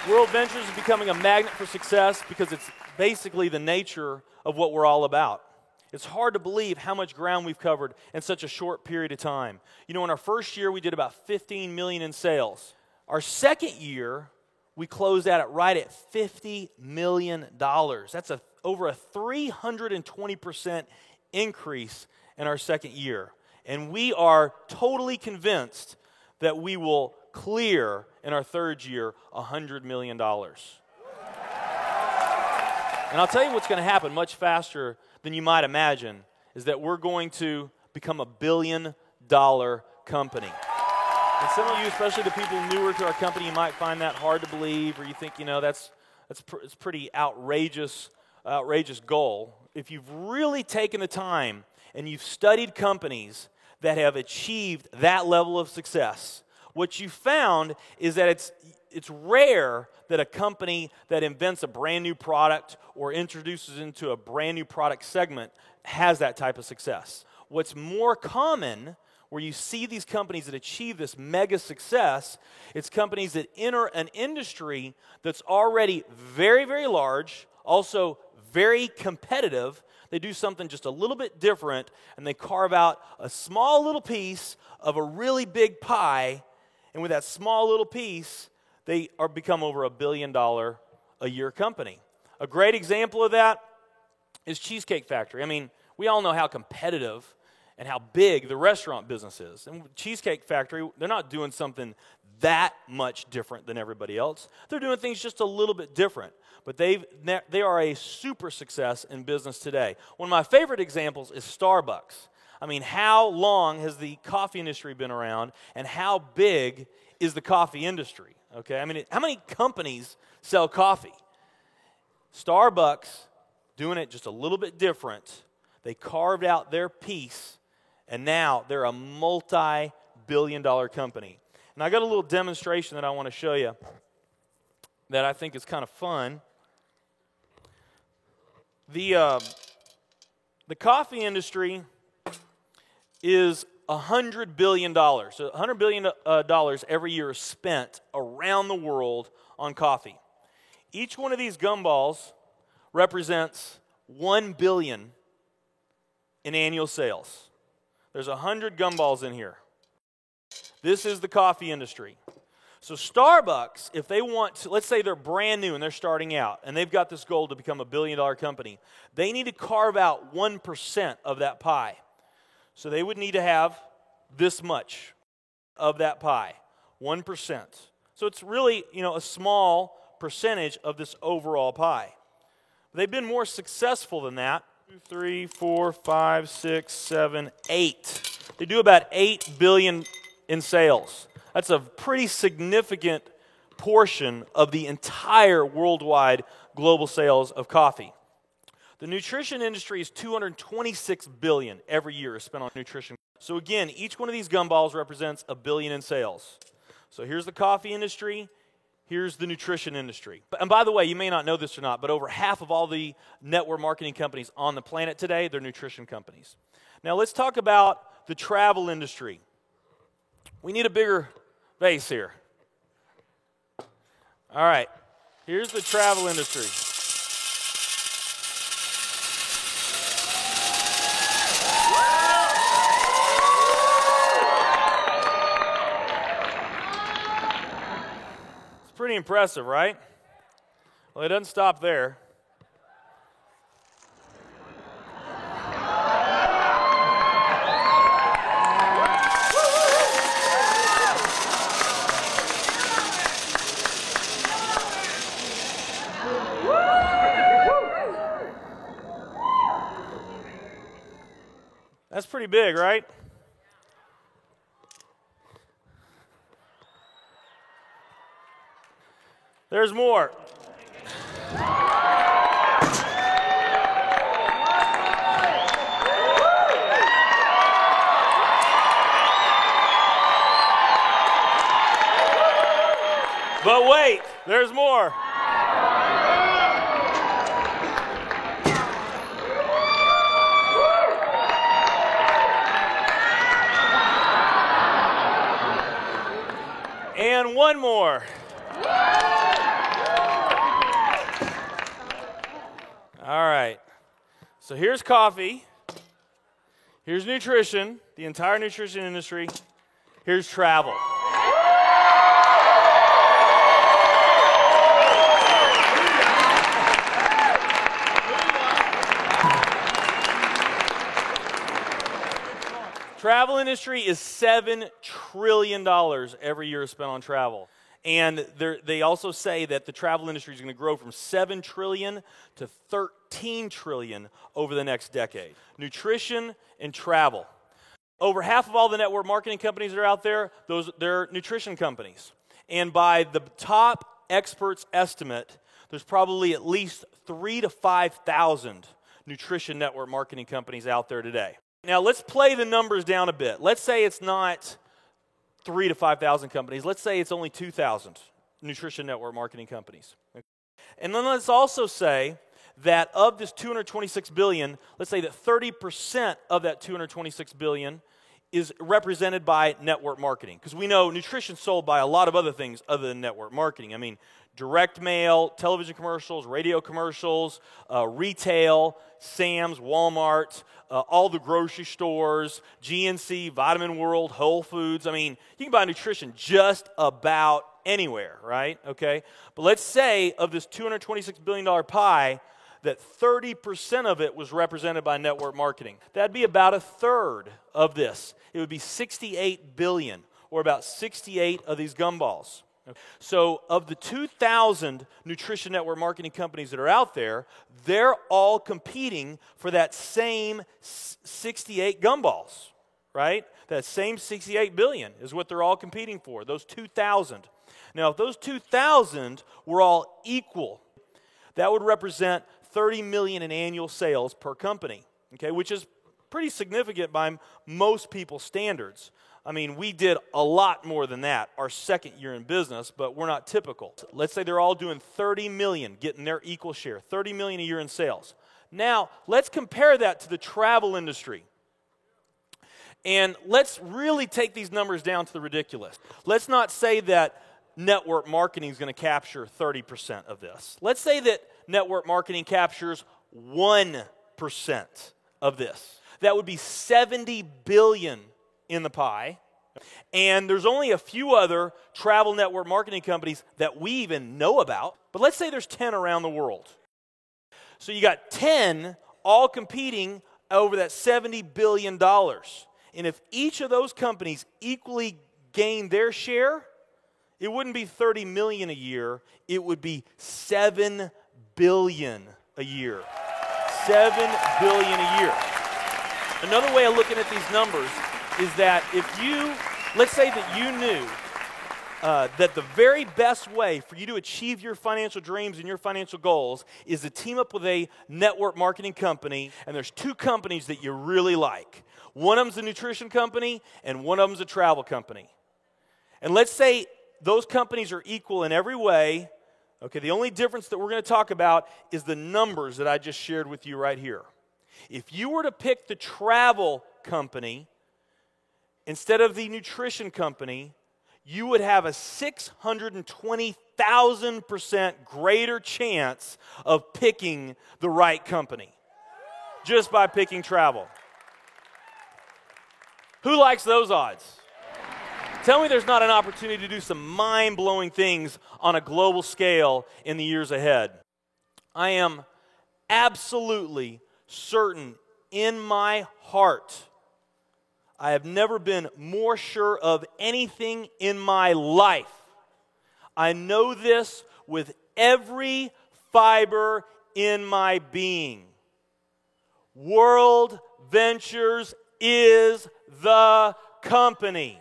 World Ventures is becoming a magnet for success because it's basically the nature of what we're all about. It's hard to believe how much ground we've covered in such a short period of time. You know, in our first year, we did about 15 million in sales. Our second year, we closed out right at $50 million. That's over a 320% increase in our second year. And we are totally convinced that we will clear in our third year $100 million. And I'll tell you what's going to happen much faster than you might imagine is that we're going to become a $1 billion company. And some of you, especially the people newer to our company, you might find that hard to believe, or you think, you know, it's pretty outrageous goal. If you've really taken the time and you've studied companies that have achieved that level of success, what you found is that it's rare that a company that invents a brand new product or introduces into a brand new product segment has that type of success. What's more common, where you see these companies that achieve this mega success, it's companies that enter an industry that's already very, very large, also very competitive. They do something just a little bit different, and they carve out a small little piece of a really big pie, and with that small little piece, they become over $1 billion a year company. A great example of that is Cheesecake Factory. I mean, we all know how competitive and how big the restaurant business is. And Cheesecake Factory, they're not doing something that much different than everybody else. They're doing things just a little bit different. But they are a super success in business today. One of my favorite examples is Starbucks. I mean, how long has the coffee industry been around, and how big is the coffee industry? Okay, I mean, how many companies sell coffee? Starbucks, doing it just a little bit different. They carved out their piece, and now they're a multi-billion-dollar company. And I got a little demonstration that I want to show you that I think is kind of fun. The coffee industry is $100 billion. So $100 billion every year is spent around the world on coffee. Each one of these gumballs represents $1 billion in annual sales. There's 100 gumballs in here. This is the coffee industry. So Starbucks, if they want to, let's say they're brand new and they're starting out, and they've got this goal to become a $1 billion company, they need to carve out 1% of that pie. So they would need to have this much of that pie, 1%. So it's really, a small percentage of this overall pie. They've been more successful than that. 2, 3, 4, 5, 6, 7, 8. They do about $8 billion in sales. That's a pretty significant portion of the entire worldwide global sales of coffee. The nutrition industry is $226 billion every year is spent on nutrition. So again, each one of these gumballs represents $1 billion in sales. So here's the coffee industry, here's the nutrition industry. And by the way, you may not know this or not, but over half of all the network marketing companies on the planet today, they're nutrition companies. Now let's talk about the travel industry. We need a bigger vase here. All right, here's the travel industry. It's pretty impressive, right? Well, it doesn't stop there. That's pretty big, right? There's more. But wait, there's more. And one more. All right. So here's coffee. Here's nutrition, the entire nutrition industry. Here's travel. Travel industry is $7 trillion every year spent on travel. And they also say that the travel industry is going to grow from $7 trillion to $13 trillion over the next decade. Nutrition and travel. Over half of all the network marketing companies that are out there, they're nutrition companies. And by the top experts' estimate, there's probably at least 3,000 to 5,000 nutrition network marketing companies out there today. Now, let's play the numbers down a bit. Let's say it's not 3,000 to 5,000 companies. Let's say it's only 2,000 nutrition network marketing companies. And then let's also say that of this $226 billion, let's say that 30% of that $226 billion is represented by network marketing. Because we know nutrition's sold by a lot of other things other than network marketing. I mean, direct mail, television commercials, radio commercials, retail, Sam's, Walmart, all the grocery stores, GNC, Vitamin World, Whole Foods. I mean, you can buy nutrition just about anywhere, right? Okay? But let's say of this $226 billion pie, that 30% of it was represented by network marketing. That'd be about a third of this. It would be 68 billion, or about 68 of these gumballs. So of the 2,000 nutrition network marketing companies that are out there, they're all competing for that same 68 gumballs, right? That same 68 billion is what they're all competing for, those 2,000. Now, if those 2,000 were all equal, that would represent 30 million in annual sales per company, okay, which is pretty significant by most people's standards. I mean, we did a lot more than that our second year in business, but we're not typical. Let's say they're all doing 30 million, getting their equal share, 30 million a year in sales. Now, let's compare that to the travel industry. And let's really take these numbers down to the ridiculous. Let's not say that network marketing is going to capture 30% of this. Let's say that network marketing captures 1% of this. That would be 70 billion in the pie. And there's only a few other travel network marketing companies that we even know about. But let's say there's 10 around the world. So you got 10 all competing over that $70 billion. And if each of those companies equally gain their share, it wouldn't be 30 million a year, it would be 7 billion a year. 7 billion a year. Another way of looking at these numbers is that if you, let's say that you knew that the very best way for you to achieve your financial dreams and your financial goals is to team up with a network marketing company, and there's two companies that you really like. One of them's a nutrition company, and one of them's a travel company. And let's say those companies are equal in every way. Okay, the only difference that we're going to talk about is the numbers that I just shared with you right here. If you were to pick the travel company instead of the nutrition company, you would have a 620,000% greater chance of picking the right company just by picking travel. Who likes those odds? Tell me there's not an opportunity to do some mind-blowing things on a global scale in the years ahead. I am absolutely certain in my heart, I have never been more sure of anything in my life. I know this with every fiber in my being. World Ventures is the company.